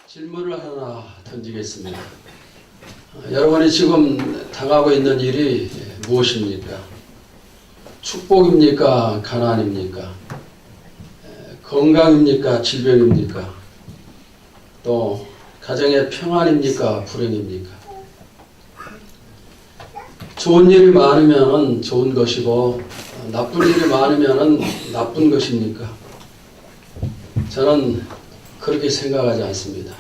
질문을 하나 던지겠습니다. 여러분이 지금 당하고 있는 일이 무엇입니까? 축복입니까? 가난입니까? 건강입니까? 질병입니까? 또 가정의 평안입니까? 불행입니까? 좋은 일이 많으면 좋은 것이고 나쁜 일이 많으면 나쁜 것입니까? 저는 그렇게 생각하지 않습니다.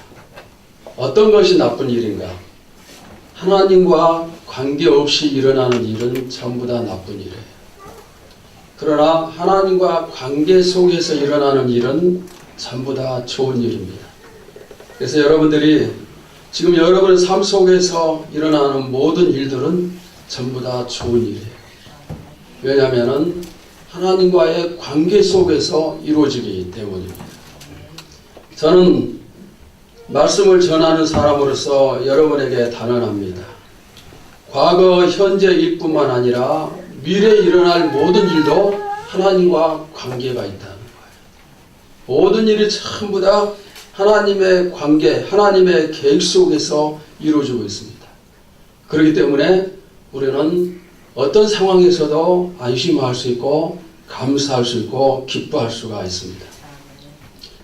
어떤 것이 나쁜 일인가? 하나님과 관계없이 일어나는 일은 전부 다 나쁜 일이에요. 그러나 하나님과 관계 속에서 일어나는 일은 전부 다 좋은 일입니다. 그래서 여러분들이 지금 여러분의 삶 속에서 일어나는 모든 일들은 전부 다 좋은 일이에요. 왜냐하면 하나님과의 관계 속에서 이루어지기 때문입니다. 저는 말씀을 전하는 사람으로서 여러분에게 단언합니다. 과거, 현재 일뿐만 아니라 미래에 일어날 모든 일도 하나님과 관계가 있다는 거예요. 모든 일이 전부 다 하나님의 관계, 하나님의 계획 속에서 이루어지고 있습니다. 그렇기 때문에 우리는 어떤 상황에서도 안심할 수 있고 감사할 수 있고 기뻐할 수가 있습니다.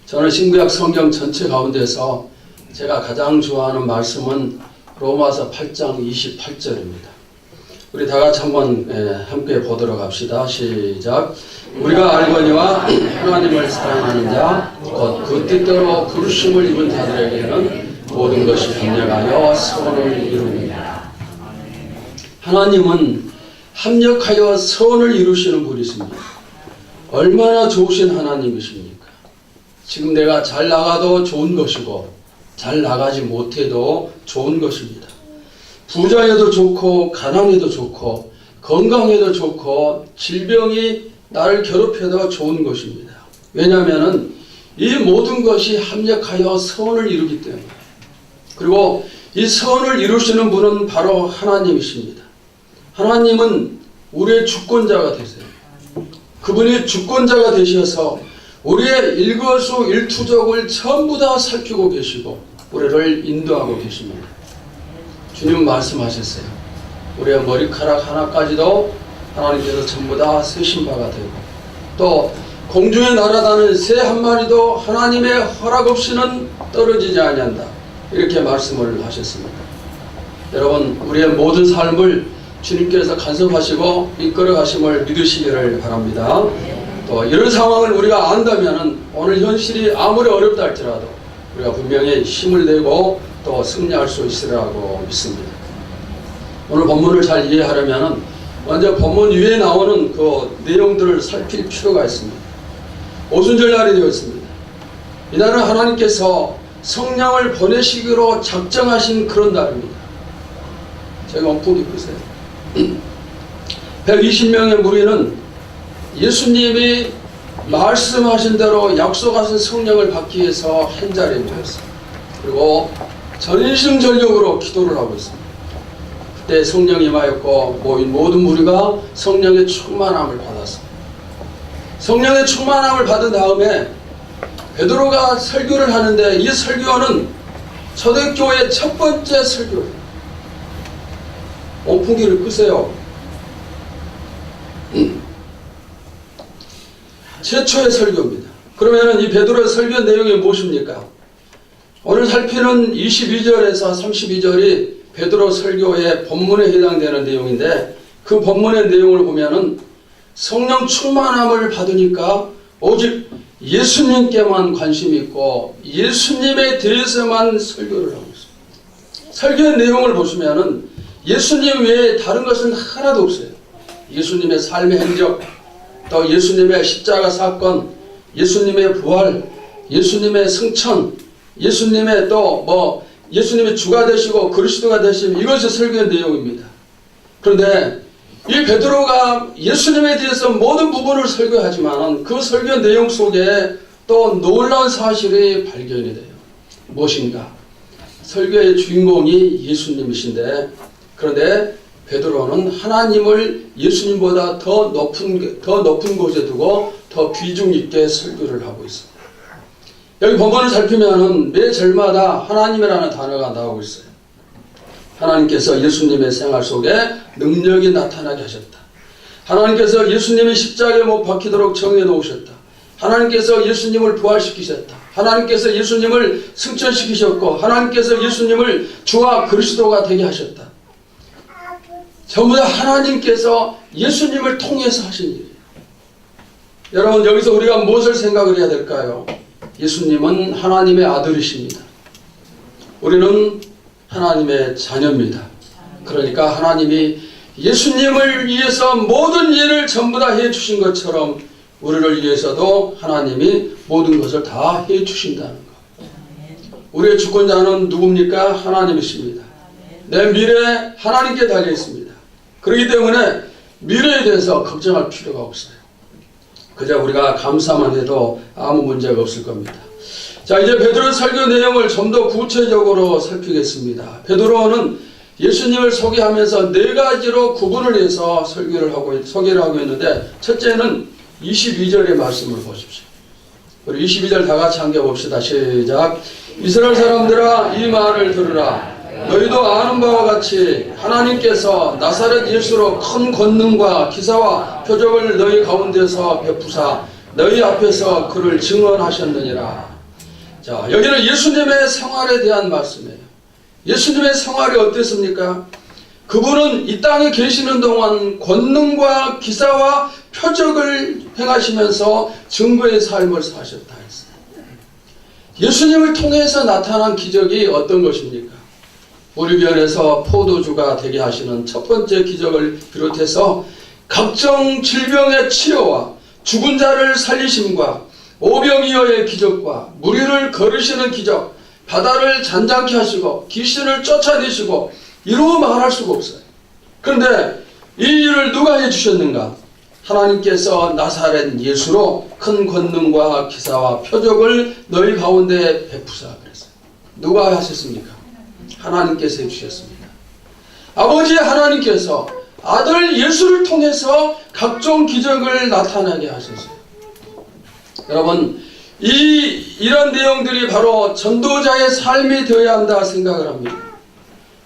저는 신구약 성경 전체 가운데서 제가 가장 좋아하는 말씀은 로마서 8장 28절입니다. 우리 다 같이 한번 함께 보도록 합시다. 시작. 우리가 알거니와 하나님을 사랑하는 자 곧 그 뜻대로 부르심을 입은 자들에게는 모든 것이 합력하여 선을 이룹니다. 하나님은 합력하여 선을 이루시는 분이십니다. 얼마나 좋으신 하나님이십니까? 지금 내가 잘 나가도 좋은 것이고 잘 나가지 못해도 좋은 것입니다. 부자에도 좋고 가난해도 좋고 건강해도 좋고 질병이 나를 괴롭혀도 좋은 것입니다. 왜냐하면 이 모든 것이 합력하여 선을 이루기 때문에, 그리고 이 선을 이루시는 분은 바로 하나님이십니다. 하나님은 우리의 주권자가 되세요. 그분이 주권자가 되셔서 우리의 일거수일투족을 전부 다 살피고 계시고 우리를 인도하고 계십니다. 주님은 말씀하셨어요. 우리의 머리카락 하나까지도 하나님께서 전부 다 세신 바가 되고, 또 공중에 날아다니는 새 한 마리도 하나님의 허락 없이는 떨어지지 아니한다. 이렇게 말씀을 하셨습니다. 여러분, 우리의 모든 삶을 주님께서 간섭하시고 이끌어 가심을 믿으시기를 바랍니다. 또 이런 상황을 우리가 안다면 오늘 현실이 아무리 어렵다 할지라도 우리가 분명히 힘을 내고 또 승리할 수 있으리라고 믿습니다. 오늘 본문을 잘 이해하려면 먼저 본문 위에 나오는 그 내용들을 살필 필요가 있습니다. 오순절 날이 되었습니다. 이날은 하나님께서 성령을 보내시기로 작정하신 그런 날입니다. 제가 원폭이 보세요. 120명의 무리는 예수님이 말씀하신 대로 약속하신 성령을 받기 위해서 한자리에 모였어요. 그리고 전심전력으로 기도를 하고 있습니다. 그때 성령이 임하였고 모인 모든 무리가 성령의 충만함을 받았습니다. 성령의 충만함을 받은 다음에 베드로가 설교를 하는데 이 설교는 초대교회의 첫 번째 설교예요. 온풍기를 끄세요. 최초의 설교입니다. 그러면 이 베드로의 설교 내용이 무엇입니까? 오늘 살피는 22절에서 32절이 베드로 설교의 본문에 해당되는 내용인데, 그 본문의 내용을 보면은 성령 충만함을 받으니까 오직 예수님께만 관심이 있고 예수님에 대해서만 설교를 하고 있습니다. 설교의 내용을 보시면은 예수님 외에 다른 것은 하나도 없어요. 예수님의 삶의 행적, 또 예수님의 십자가 사건, 예수님의 부활, 예수님의 승천, 예수님의 또 예수님의 주가 되시고 그리스도가 되심, 이것이 설교의 내용입니다. 그런데 이 베드로가 예수님에 대해서 모든 부분을 설교하지만 그 설교 내용 속에 또 놀라운 사실이 발견이 돼요. 무엇인가? 설교의 주인공이 예수님이신데, 그런데 베드로는 하나님을 예수님보다 더 높은 곳에 두고 더 비중 있게 설교를 하고 있습니다. 여기 본문을 살피면은 매 절마다 하나님이라는 단어가 나오고 있어요. 하나님께서 예수님의 생활 속에 능력이 나타나게 하셨다. 하나님께서 예수님이 십자가에 못 박히도록 정해 놓으셨다. 하나님께서 예수님을 부활시키셨다. 하나님께서 예수님을 승천시키셨고 하나님께서 예수님을 주와 그리스도가 되게 하셨다. 전부 다 하나님께서 예수님을 통해서 하신 일이에요. 여러분, 여기서 우리가 무엇을 생각을 해야 될까요? 예수님은 하나님의 아들이십니다. 우리는 하나님의 자녀입니다. 그러니까 하나님이 예수님을 위해서 모든 일을 전부 다 해주신 것처럼 우리를 위해서도 하나님이 모든 것을 다 해주신다는 것. 우리의 주권자는 누굽니까? 하나님이십니다. 내 미래 하나님께 달려 있습니다. 그렇기 때문에 미래에 대해서 걱정할 필요가 없어요. 그저 우리가 감사만 해도 아무 문제가 없을 겁니다. 자, 이제 베드로의 설교 내용을 좀 더 구체적으로 살피겠습니다. 베드로는 예수님을 소개하면서 네 가지로 구분을 해서 소개를 하고 있는데, 첫째는 22절의 말씀을 보십시오. 우리 22절 다 같이 함께 봅시다. 시작. 이스라엘 사람들아, 이 말을 들으라. 너희도 아는 바와 같이 하나님께서 나사렛 예수로 큰 권능과 기사와 표적을 너희 가운데서 베푸사 너희 앞에서 그를 증언하셨느니라. 자, 여기는 예수님의 생활에 대한 말씀이에요. 예수님의 생활이 어땠습니까? 그분은 이 땅에 계시는 동안 권능과 기사와 표적을 행하시면서 증거의 삶을 사셨다 했어요. 예수님을 통해서 나타난 기적이 어떤 것입니까? 우리변에서 포도주가 되게 하시는 첫 번째 기적을 비롯해서 각종 질병의 치료와 죽은 자를 살리심과 오병이어의 기적과 무리를 걸으시는 기적, 바다를 잔잔케 하시고 귀신을 쫓아내시고 이루 말할 수가 없어요. 그런데 이 일을 누가 해주셨는가? 하나님께서 나사렛 예수로 큰 권능과 기사와 표적을 너희 가운데 베푸사 그랬어요. 누가 하셨습니까? 하나님께서 해주셨습니다. 아버지 하나님께서 아들 예수를 통해서 각종 기적을 나타나게 하셨어요. 여러분, 이런 내용들이 바로 전도자의 삶이 되어야 한다 생각을 합니다.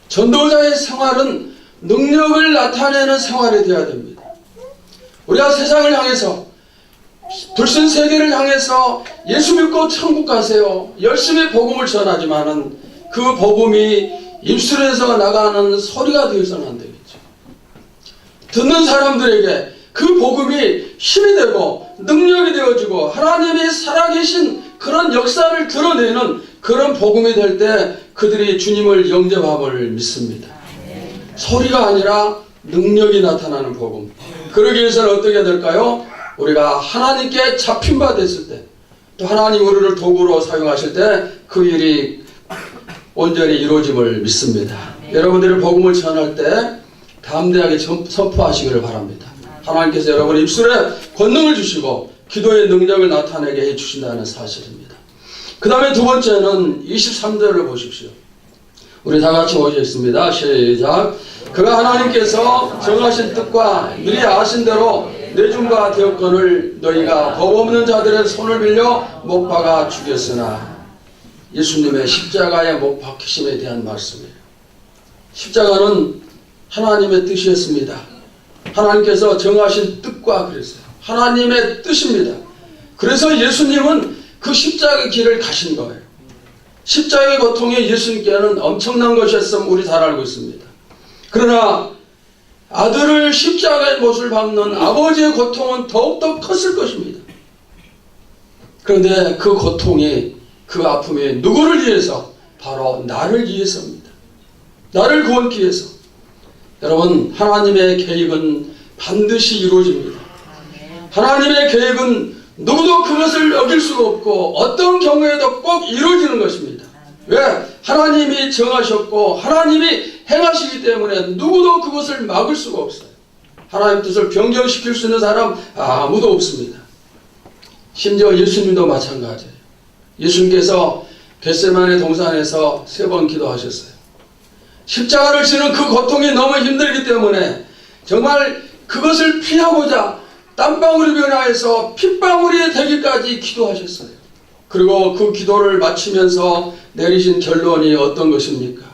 전도자의 생활은 능력을 나타내는 생활이 되어야 됩니다. 우리가 세상을 향해서, 불신 세계를 향해서 예수 믿고 천국 가세요, 열심히 복음을 전하지만은 그 복음이 입술에서 나가는 소리가 되어서는 안 되겠죠. 듣는 사람들에게 그 복음이 힘이 되고 능력이 되어지고 하나님이 살아계신 그런 역사를 드러내는 그런 복음이 될 때 그들이 주님을 영접함을 믿습니다. 소리가 아니라 능력이 나타나는 복음. 그러기 위해서는 어떻게 해야 될까요? 우리가 하나님께 잡힌 바 됐을 때, 또 하나님 우리를 도구로 사용하실 때 그 일이 온전히 이루어짐을 믿습니다. 여러분들이 복음을 전할 때 담대하게 선포하시기를 바랍니다. 하나님께서 여러분 입술에 권능을 주시고 기도의 능력을 나타내게 해주신다는 사실입니다. 그 다음에 두 번째는 23절을 보십시오. 우리 다 같이 보시겠습니다. 시작. 그가 하나님께서 정하신 뜻과 미리 아신 대로 내준 바 되었거늘 너희가 법 없는 자들의 손을 빌려 못 박아 죽였으나. 예수님의 십자가의 못 박히심에 대한 말씀이에요. 십자가는 하나님의 뜻이었습니다. 하나님께서 정하신 뜻과 그랬어요. 하나님의 뜻입니다. 그래서 예수님은 그 십자가의 길을 가신 거예요. 십자가의 고통이 예수님께는 엄청난 것이었음을 우리 잘 알고 있습니다. 그러나 아들을 십자가의 못을 박는 아버지의 고통은 더욱더 컸을 것입니다. 그런데 그 고통이, 그 아픔이 누구를 위해서? 바로 나를 위해서입니다. 나를 구원하기 위해서. 여러분, 하나님의 계획은 반드시 이루어집니다. 하나님의 계획은 누구도 그것을 어길 수가 없고 어떤 경우에도 꼭 이루어지는 것입니다. 왜? 하나님이 정하셨고 하나님이 행하시기 때문에 누구도 그것을 막을 수가 없어요. 하나님 뜻을 변경시킬 수 있는 사람 아무도 없습니다. 심지어 예수님도 마찬가지예요. 예수님께서 겟세마네 동산에서 3번 기도하셨어요. 십자가를 지는 그 고통이 너무 힘들기 때문에 정말 그것을 피하고자 땀방울이 변화해서 핏방울이 되기까지 기도하셨어요. 그리고 그 기도를 마치면서 내리신 결론이 어떤 것입니까?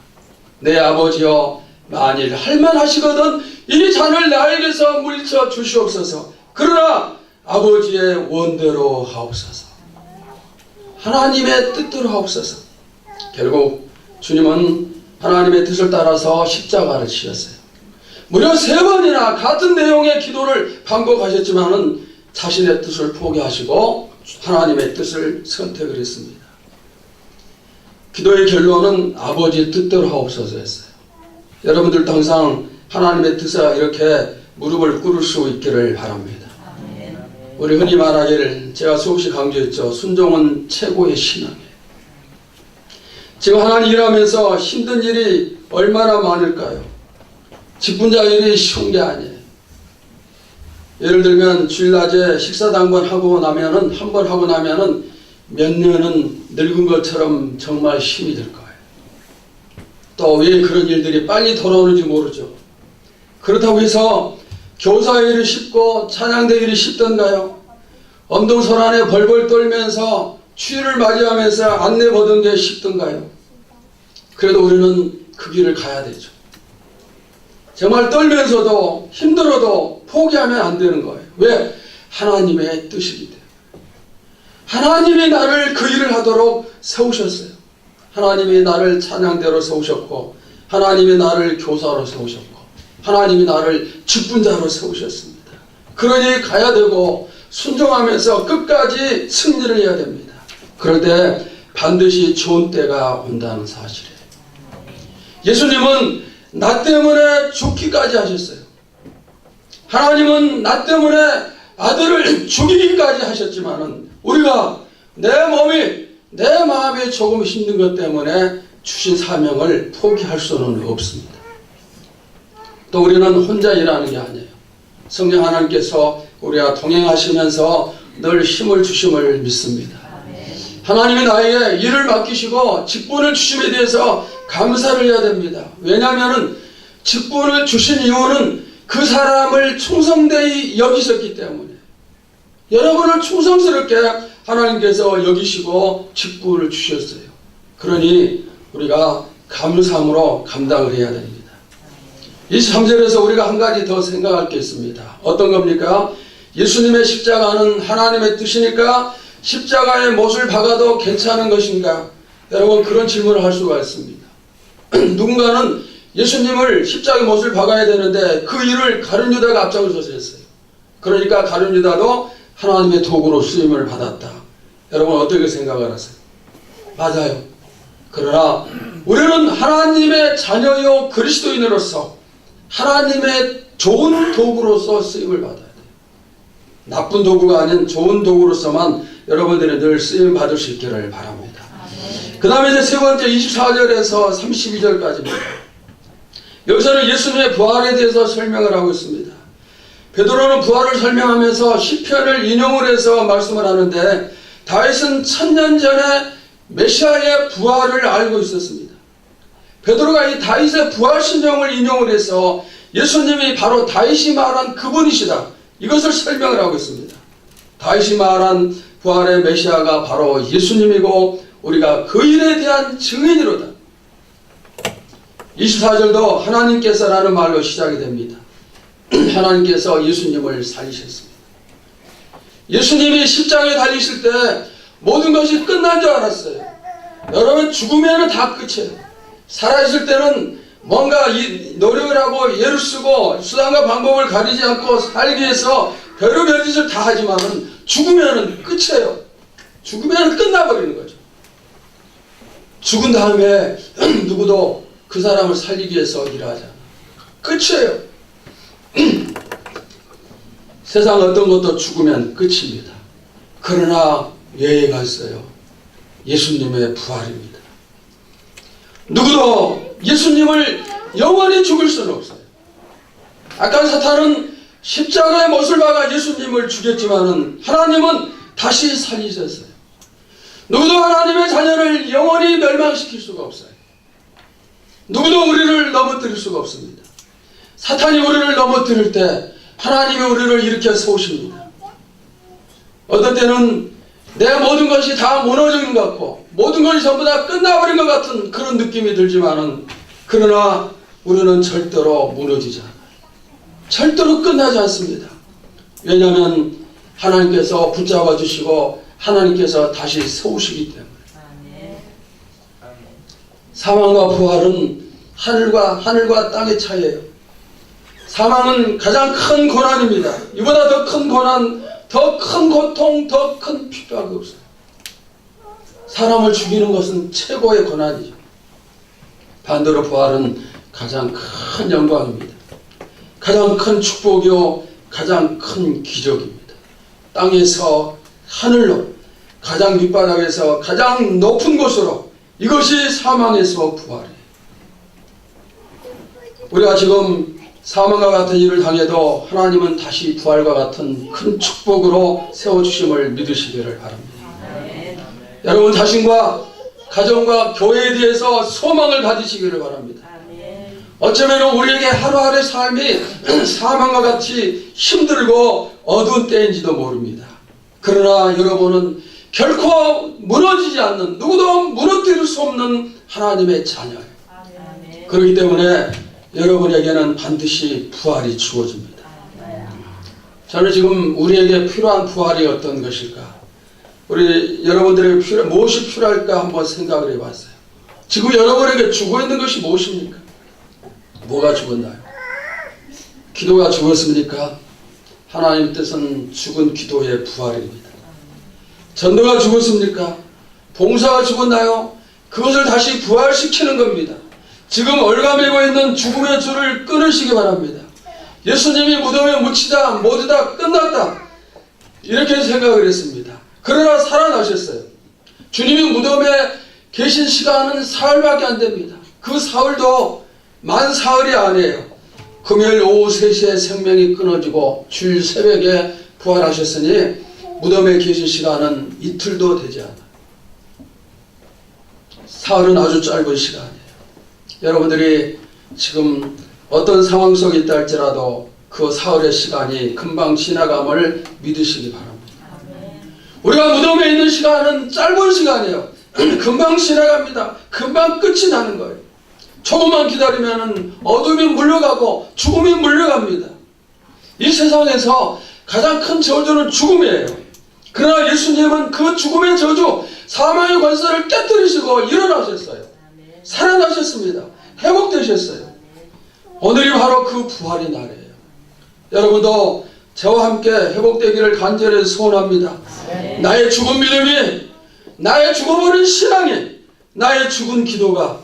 내 아버지여, 만일 할만하시거든 이 잔을 나에게서 물리쳐 주시옵소서. 그러나 아버지의 원대로 하옵소서. 하나님의 뜻대로 하옵소서. 결국 주님은 하나님의 뜻을 따라서 십자가를 지셨어요. 무려 3번이나 같은 내용의 기도를 반복하셨지만은 자신의 뜻을 포기하시고 하나님의 뜻을 선택을 했습니다. 기도의 결론은 아버지의 뜻대로 하옵소서였어요. 여러분들도 항상 하나님의 뜻에 이렇게 무릎을 꿇을 수 있기를 바랍니다. 우리 흔히 말하기를, 제가 수없이 강조했죠. 순종은 최고의 신앙이에요. 지금 하나님 일하면서 힘든 일이 얼마나 많을까요? 직분자 일이 쉬운 게 아니에요. 예를 들면 주일낮에 식사도 한 번 하고 나면은 몇 년은 늙은 것처럼 정말 힘이 들 거예요. 또 왜 그런 일들이 빨리 돌아오는지 모르죠. 그렇다고 해서 교사 일이 쉽고 찬양대 일이 쉽던가요? 엄동설 안에 벌벌 떨면서 추위를 맞이하면서 안내 보던 게 쉽던가요? 그래도 우리는 그 길을 가야 되죠. 정말 떨면서도 힘들어도 포기하면 안 되는 거예요. 왜? 하나님의 뜻이기 때문에. 하나님이 나를 그 일을 하도록 세우셨어요. 하나님이 나를 찬양대로 세우셨고, 하나님이 나를 교사로 세우셨고, 하나님이 나를 직분자로 세우셨습니다. 그러니 가야 되고 순종하면서 끝까지 승리를 해야 됩니다. 그럴 때 반드시 좋은 때가 온다는 사실이에요. 예수님은 나 때문에 죽기까지 하셨어요. 하나님은 나 때문에 아들을 죽이기까지 하셨지만은 우리가 내 마음이 조금 힘든 것 때문에 주신 사명을 포기할 수는 없습니다. 또 우리는 혼자 일하는 게 아니에요. 성령 하나님께서 우리와 동행하시면서 늘 힘을 주심을 믿습니다. 하나님이 나에게 일을 맡기시고 직분을 주심에 대해서 감사를 해야 됩니다. 왜냐하면 직분을 주신 이유는 그 사람을 충성되이 여기셨기 때문에, 여러분을 충성스럽게 하나님께서 여기시고 직분을 주셨어요. 그러니 우리가 감사함으로 감당을 해야 됩니다. 23절에서 우리가 한 가지 더 생각할 게 있습니다. 어떤 겁니까? 예수님의 십자가는 하나님의 뜻이니까 십자가에 못을 박아도 괜찮은 것인가? 여러분, 그런 질문을 할 수가 있습니다. 누군가는 예수님을 십자가에 못을 박아야 되는데 그 일을 가룟 유다가 앞장서서 했어요. 그러니까 가룟 유다도 하나님의 도구로 쓰임을 받았다. 여러분, 어떻게 생각을 하세요? 맞아요. 그러나 우리는 하나님의 자녀요 그리스도인으로서 하나님의 좋은 도구로서 쓰임을 받아야 돼요. 나쁜 도구가 아닌 좋은 도구로서만 여러분들이 늘 쓰임 받을 수 있기를 바랍니다. 그 다음에 이제 세 번째 24절에서 32절까지입니다. 여기서는 예수님의 부활에 대해서 설명을 하고 있습니다. 베드로는 부활을 설명하면서 시편을 인용을 해서 말씀을 하는데, 다윗은 1000년 전에 메시아의 부활을 알고 있었습니다. 베드로가 이 다윗의 부활 신령을 인용을 해서 예수님이 바로 다윗이 말한 그분이시다, 이것을 설명을 하고 있습니다. 다윗이 말한 부활의 메시아가 바로 예수님이고 우리가 그 일에 대한 증인이로다. 24절도 하나님께서라는 말로 시작이 됩니다. 하나님께서 예수님을 살리셨습니다. 예수님이 십자가에 달리실 때 모든 것이 끝난 줄 알았어요. 여러분, 죽으면 다 끝이에요. 살아있을 때는 뭔가 노력을 하고 애를 쓰고 수단과 방법을 가리지 않고 살기 위해서 별의별 짓을 다 하지만은 죽으면 끝이에요. 죽으면 끝나버리는 거죠. 죽은 다음에 누구도 그 사람을 살리기 위해서 일하지 않아요. 끝이에요. 세상 어떤 것도 죽으면 끝입니다. 그러나 예외가 있어요. 예수님의 부활입니다. 누구도 예수님을 영원히 죽일 수는 없어요. 아까 사탄은 십자가의 못을 박아 예수님을 죽였지만은 하나님은 다시 살리셨어요. 누구도 하나님의 자녀를 영원히 멸망시킬 수가 없어요. 누구도 우리를 넘어뜨릴 수가 없습니다. 사탄이 우리를 넘어뜨릴 때 하나님이 우리를 일으켜 세우십니다. 어떤 때는 내 모든 것이 다 무너진 것 같고 모든 것이 전부 다 끝나버린 것 같은 그런 느낌이 들지만은, 그러나 우리는 절대로 무너지지 않아요. 절대로 끝나지 않습니다. 왜냐하면 하나님께서 붙잡아 주시고 하나님께서 다시 세우시기 때문에. 사망과 부활은 하늘과 땅의 차이예요. 사망은 가장 큰 고난입니다. 이보다 더 큰 고난, 더 큰 고통, 더 큰 핍박이 없어요. 사람을 죽이는 것은 최고의 고난이죠. 반대로 부활은 가장 큰 영광입니다. 가장 큰 축복이요, 가장 큰 기적입니다. 땅에서 하늘로, 가장 밑바닥에서 가장 높은 곳으로, 이것이 사망에서 부활이에요. 우리가 지금 사망과 같은 일을 당해도 하나님은 다시 부활과 같은 큰 축복으로 세워주심을 믿으시기를 바랍니다. 여러분 자신과 가정과 교회에 대해서 소망을 가지시기를 바랍니다. 어쩌면 우리에게 하루하루의 삶이 사망과 같이 힘들고 어두운 때인지도 모릅니다. 그러나 여러분은 결코 무너지지 않는, 누구도 무너뜨릴 수 없는 하나님의 자녀예요. 그렇기 때문에 여러분에게는 반드시 부활이 주어집니다. 저는 지금 우리에게 필요한 부활이 어떤 것일까? 우리 여러분들에게 무엇이 필요할까 한번 생각을 해봤어요. 지금 여러분에게 죽어있는 것이 무엇입니까? 뭐가 죽었나요? 기도가 죽었습니까? 하나님 뜻은 죽은 기도의 부활입니다. 전도가 죽었습니까? 봉사가 죽었나요? 그것을 다시 부활시키는 겁니다. 지금 얼가매고 있는 죽음의 줄을 끊으시기 바랍니다. 예수님이 무덤에 묻히자 모두 다 끝났다, 이렇게 생각을 했습니다. 그러나 살아나셨어요. 주님이 무덤에 계신 시간은 사흘밖에 안 됩니다. 그 사흘도 만 사흘이 아니에요. 금요일 오후 3시에 생명이 끊어지고 주일 새벽에 부활하셨으니 무덤에 계신 시간은 이틀도 되지 않아요. 사흘은 아주 짧은 시간이에요. 여러분들이 지금 어떤 상황 속에 있다 할지라도 그 사흘의 시간이 금방 지나감을 믿으시기 바랍니다. 우리가 무덤에 있는 시간은 짧은 시간이에요. 금방 지나갑니다. 금방 끝이 나는 거예요. 조금만 기다리면 어둠이 물러가고 죽음이 물러갑니다. 이 세상에서 가장 큰 저주는 죽음이에요. 그러나 예수님은 그 죽음의 저주, 사망의 권세를 깨뜨리시고 일어나셨어요. 살아나셨습니다. 회복되셨어요. 오늘이 바로 그 부활의 날이에요. 여러분도 저와 함께 회복되기를 간절히 소원합니다. 나의 죽은 믿음이, 나의 죽어버린 신앙이, 나의 죽은 기도가,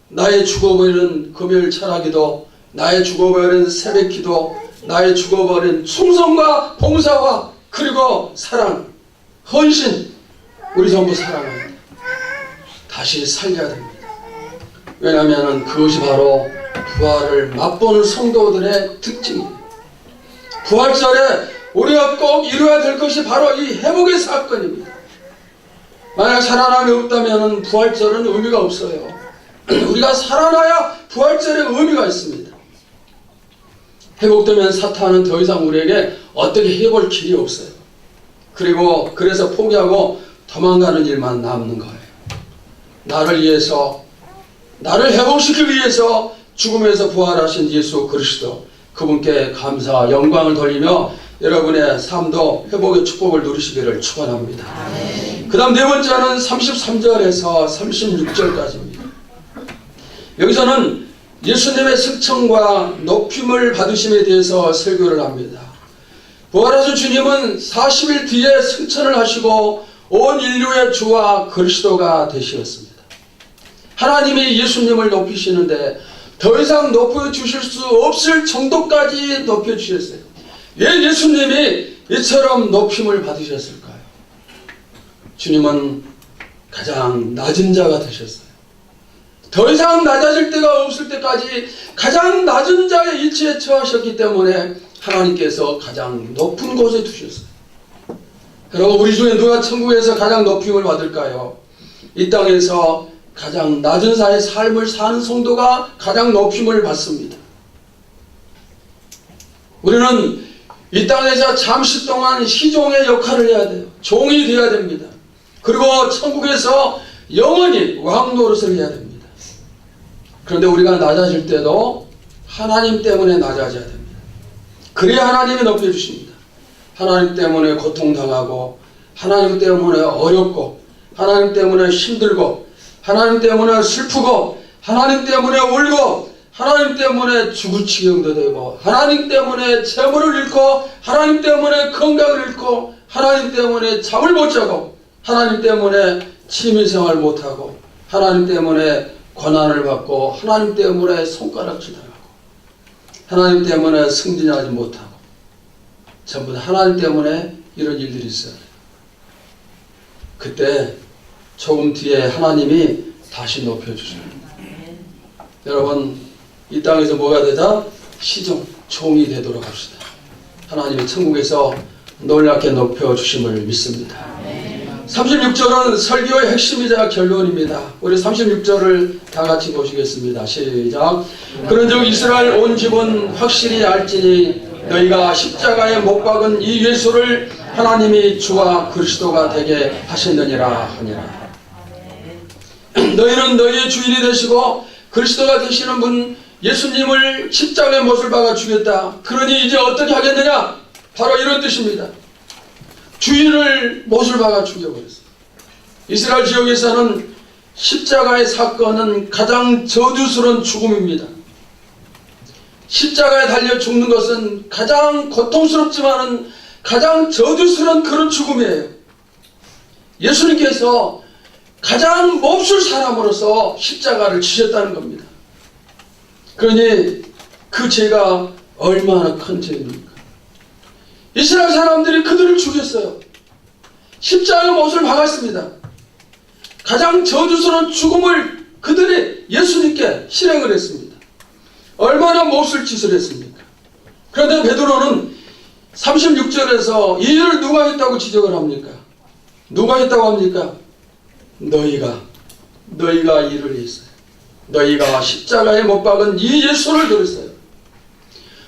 나의 죽어버린 금요일 철학기도, 나의 죽어버린 새벽기도, 나의 죽어버린 충성과 봉사와 그리고 사랑, 헌신, 우리 전부 사랑합니다. 다시 살려야 됩니다. 왜냐하면 그것이 바로 부활을 맛보는 성도들의 특징이에요. 부활절에 우리가 꼭 이루어야 될 것이 바로 이 회복의 사건입니다. 만약 살아남이 없다면 부활절은 의미가 없어요. 우리가 살아나야 부활절에 의미가 있습니다. 회복되면 사탄은 더 이상 우리에게 어떻게 해볼 길이 없어요. 그리고 그래서 포기하고 도망가는 일만 남는 거예요. 나를 위해서, 나를 회복시키기 위해서 죽음에서 부활하신 예수 그리스도, 그분께 감사와 영광을 돌리며 여러분의 삶도 회복의 축복을 누리시기를 축원합니다. 그 다음 네 번째는 33절에서 36절까지입니다. 여기서는 예수님의 승천과 높임을 받으심에 대해서 설교를 합니다. 부활하신 주님은 40일 뒤에 승천을 하시고 온 인류의 주와 그리스도가 되셨습니다. 하나님이 예수님을 높이시는데 더 이상 높여주실 수 없을 정도까지 높여주셨어요. 왜 예수님이 이처럼 높임을 받으셨을까요? 주님은 가장 낮은 자가 되셨어요. 더 이상 낮아질 데가 없을 때까지 가장 낮은 자의 위치에 처하셨기 때문에 하나님께서 가장 높은 곳에 두셨어요. 여러분, 우리 중에 누가 천국에서 가장 높임을 받을까요? 이 땅에서 가장 낮은 자의 삶을 사는 성도가 가장 높임을 받습니다. 우리는 이 땅에서 잠시 동안 시종의 역할을 해야 돼요. 종이 되어야 됩니다. 그리고 천국에서 영원히 왕 노릇을 해야 됩니다. 그런데 우리가 낮아질 때도 하나님 때문에 낮아져야 됩니다. 그래야 하나님이 높여주십니다. 하나님 때문에 고통당하고, 하나님 때문에 어렵고, 하나님 때문에 힘들고, 하나님 때문에 슬프고, 하나님 때문에 울고, 하나님 때문에 죽을 지경도 되고, 하나님 때문에 재물을 잃고, 하나님 때문에 건강을 잃고, 하나님 때문에 잠을 못 자고, 하나님 때문에 취미생활 못하고, 하나님 때문에 고난을 받고, 하나님 때문에 손가락질 당하고, 하나님 때문에 승진하지 못하고, 전부 다 하나님 때문에 이런 일들이 있어요. 그때 조금 뒤에 하나님이 다시 높여주셔요. 여러분, 이 땅에서 뭐가 되자? 시종, 종이 되도록 합시다. 하나님이 천국에서 놀랍게 높여주심을 믿습니다. 36절은 설교의 핵심이자 결론입니다. 우리 36절을 다 같이 보시겠습니다. 시작. 그런즉 이스라엘 온 집은 확실히 알지니 너희가 십자가에 못 박은 이 예수를 하나님이 주와 그리스도가 되게 하셨느니라 하니라. 너희는 너희의 주인이 되시고 그리스도가 되시는 분 예수님을 십자가에 못을 박아 죽였다. 그러니 이제 어떻게 하겠느냐? 바로 이런 뜻입니다. 주인을 못을 박아 죽여버렸어요. 이스라엘 지역에서는 십자가의 사건은 가장 저주스러운 죽음입니다. 십자가에 달려 죽는 것은 가장 고통스럽지만은 가장 저주스러운 그런 죽음이에요. 예수님께서 가장 몹쓸 사람으로서 십자가를 지셨다는 겁니다. 그러니 그 죄가 얼마나 큰 죄입니까? 이스라엘 사람들이 그들을 죽였어요. 십자가에 못을 박았습니다. 가장 저주스러운 죽음을 그들이 예수님께 실행을 했습니다. 얼마나 몹쓸 짓을 했습니까? 그런데 베드로는 36절에서 이 일을 누가 했다고 지적을 합니까? 누가 했다고 합니까? 너희가 이 일을 했어요. 너희가 십자가에 못 박은 이 예수를 들었어요.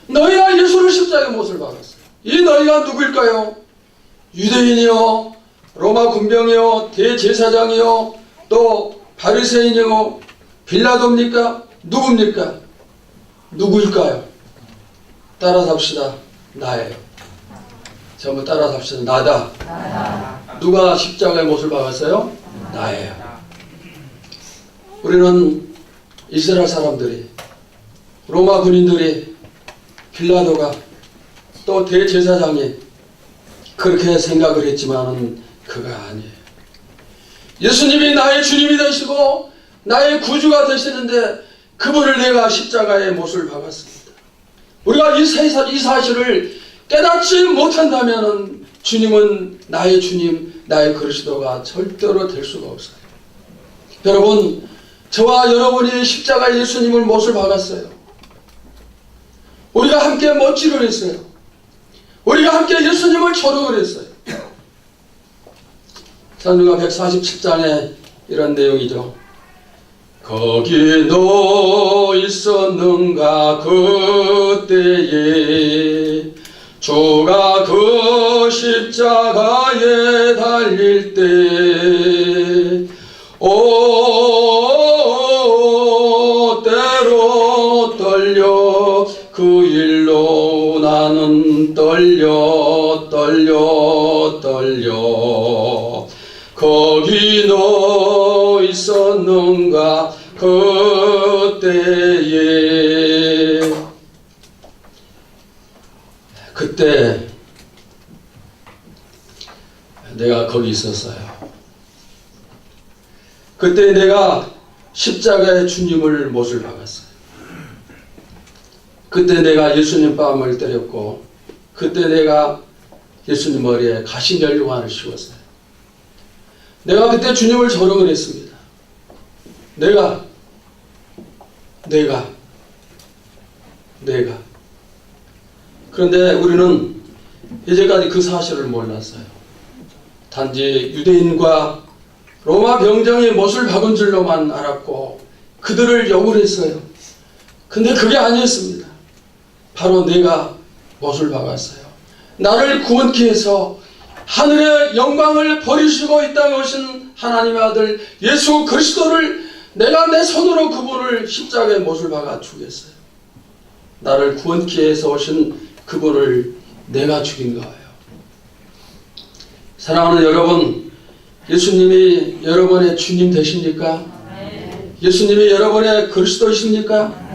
너희가 예수를 십자가에 못을 박았어요. 이 너희가 누구일까요? 유대인이요, 로마 군병이요, 대제사장이요, 또 바리새인이요, 빌라도입니까? 누굽니까? 누구일까요? 따라삽시다. 나예요. 전부 따라삽시다. 나다. 누가 십자가에 못을 박았어요? 나예요. 우리는 이스라엘 사람들이, 로마 군인들이, 빌라도가, 또 대제사장이 그렇게 생각을 했지만은 그가 아니에요. 예수님이 나의 주님이 되시고 나의 구주가 되시는데 그분을 내가 십자가에 못을 박았습니다. 우리가 이 사실을 깨닫지 못한다면 주님은 나의 주님, 나의 그리스도가 절대로 될 수가 없어요. 여러분, 저와 여러분이 십자가에 예수님을 못을 박았어요. 우리가 함께 못질을 했어요. 우리가 함께 예수님을 조롱을 했어요. 찬송가 147장에 이런 내용이죠. 거기 너 있었는가 그때에 주가 그 십자가에 달릴 때 때로 떨려 그 일로 나는 떨려 거기 너 있었는가 그때에. 그때 내가 거기 있었어요. 그때 내가 십자가에 주님을 못을 박았어요. 그때 내가 예수님 뺨을 때렸고, 그때 내가 예수님 머리에 가시면류관을 씌웠어요. 내가 그때 주님을 조롱을 했습니다. 내가 그런데 우리는 이제까지 그 사실을 몰랐어요. 단지 유대인과 로마 병정이 못을 박은 줄로만 알았고 그들을 욕을 했어요. 근데 그게 아니었습니다. 바로 내가 못을 박았어요. 나를 구원케 해서 하늘의 영광을 버리시고 이 땅에 오신 하나님의 아들 예수 그리스도를 내가 내 손으로 그분을 십자가에 못을 박아 죽였어요. 나를 구원케 해서 오신 그분을 내가 죽인 거예요. 사랑하는 여러분, 예수님이 여러분의 주님 되십니까? 예수님이 여러분의 그리스도이십니까?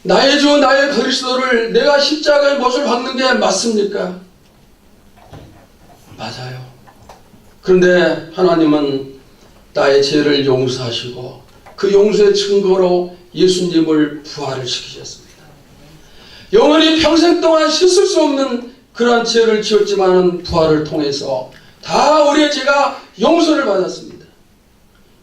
나의 주 나의 그리스도를 내가 십자가에 못을 박는 게 맞습니까? 맞아요. 그런데 하나님은 나의 죄를 용서하시고 그 용서의 증거로 예수님을 부활을 시키셨습니다. 영원히 평생 동안 씻을 수 없는 그러한 죄를 지었지만 부활을 통해서 다 우리의 죄가 용서를 받았습니다.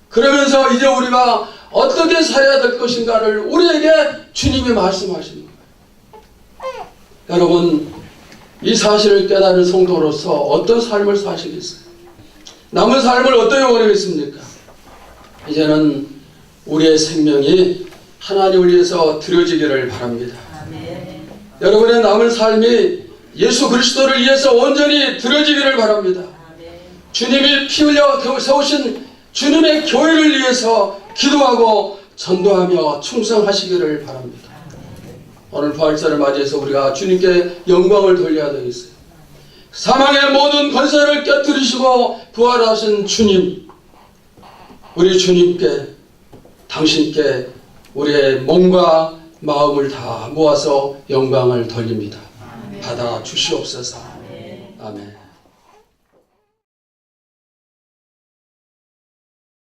그러면서 이제 우리가 어떻게 살아야 될 것인가를 우리에게 주님이 말씀하시는 거예요. 여러분, 이 사실을 깨달은 성도로서 어떤 삶을 사시겠어요? 남은 삶을 어떻게 원하겠습니까? 이제는 우리의 생명이 하나님을 위해서 드려지기를 바랍니다. 여러분의 남은 삶이 예수 그리스도를 위해서 온전히 드려지기를 바랍니다. 주님이 피 흘려 세우신 주님의 교회를 위해서 기도하고 전도하며 충성하시기를 바랍니다. 오늘 부활절을 맞이해서 우리가 주님께 영광을 돌려야 되겠어요. 사망의 모든 권세를 깨뜨리시고 부활하신 주님, 우리 주님께, 당신께 우리의 몸과 마음을 다 모아서 영광을 돌립니다. 받아 주시옵소서. 아멘.